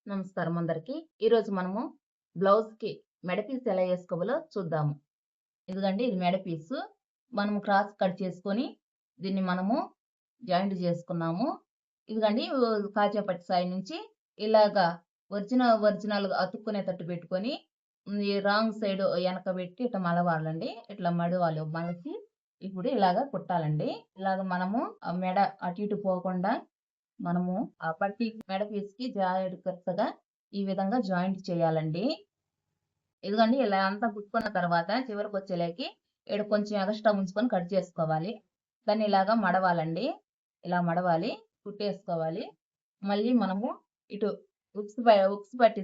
నమస్కారం అందరికి. ఈరోజు మనము బ్లౌజ్‌కి మెడ పీస్ ఎలా ఏసుకోవాలో చూద్దాము. ఇదిగండి ఇది మెడ పీసు. మనము క్రాస్ కట్ చేసుకొని దీన్ని మనము జాయింట్ చేసుకున్నాము. ఇదిగండి కాజాపట్టి సైడ్ నుంచి ఇలాగా ఒరిజినల్‌గా అతుక్కునేటట్టు పెట్టుకొని ఈ రాంగ్ సైడ్ ఎనక పెట్టి ఇట్లా మలవాలండి. ఇట్లా మడవాలి. మలిచి ఇప్పుడు ఇలాగా కుట్టాలండి. ఇలాగ మనము ఆ మెడ అటు ఇటు పోకుండా మనము ఆ పట్టీ మెడ పీస్‌కి జాగ్రత్తగా ఈ విధంగా జాయింట్ చేయాలండి. ఇదిగోండి ఇలా అంతా కుట్టుకున్న తర్వాత చివరికొచ్చేలేకి ఈడ కొంచెం ఎగస్ట్రా ఉంచుకొని కట్ చేసుకోవాలి. దాన్ని ఇలాగా మడవాలండి. ఇలా మడవాలి. కుట్టేసుకోవాలి. మళ్ళీ మనము ఇటు ఉక్స్ పట్టి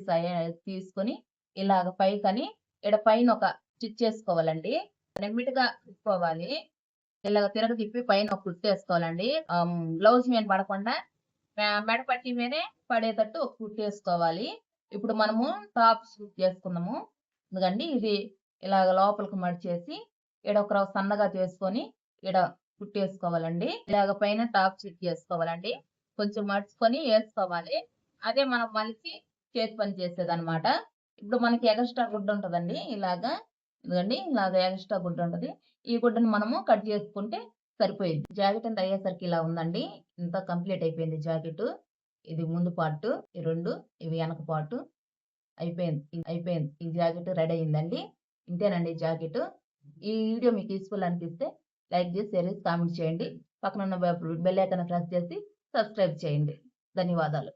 తీసుకొని ఇలాగ పైకని ఈడ పైన ఒక స్టిచ్ చేసుకోవాలండి. నెమ్మదిగా తిప్పుకోవాలి. ఇలాగ తిప్పి పైన ఒక కుట్టేసుకోవాలండి. బ్లౌజ్ మీద పడకుండా మెడ పట్టీ మీదే పడేటట్టు ఒక కుట్టేసుకోవాలి. ఇప్పుడు మనము టాప్ స్టిచ్ చేసుకుందాము. ఎందుకండి ఇది ఇలాగ లోపలికి మడిచేసి ఈడ ఒక రవ్వ సన్నగా చేసుకొని ఈడ కుట్టేసుకోవాలండి. ఇలాగ పైన టాప్ స్టిచ్ చేసుకోవాలండి. కొంచెం మడుచుకొని వేసుకోవాలి. అదే మనం మలిచి చేతి పని చేసేదన్నమాట. ఇప్పుడు మనకి ఎగస్ట్రా గుడ్డ ఉంటదండి. ఇలాగా ఇదిగండి ఇలాగ ఎగస్ట్రా గుడ్డ ఉంటది. ఈ గుడ్డని మనము కట్ చేసుకుంటే సరిపోయిద్ది. జాకెట్ అంతా అయ్యేసరికి ఇలా ఉందండి. ఇంత కంప్లీట్ అయిపోయింది జాకెట్. ఇది ముందు పార్ట్, ఈ 2 ఇవి వెనక పార్ట్. అయిపోయింది. ఈ జాకెట్ రెడీ అయిందండి. ఇంతేనండి జాకెట్. ఈ వీడియో మీకు యూస్‌ఫుల్ అనిపిస్తే లైక్ చేసి, షేర్ చేసి, కామెంట్ చేయండి. పక్కన ఉన్న బెల్ ఐకాన్ ప్రెస్ చేసి సబ్స్క్రైబ్ చేయండి. ధన్యవాదాలు.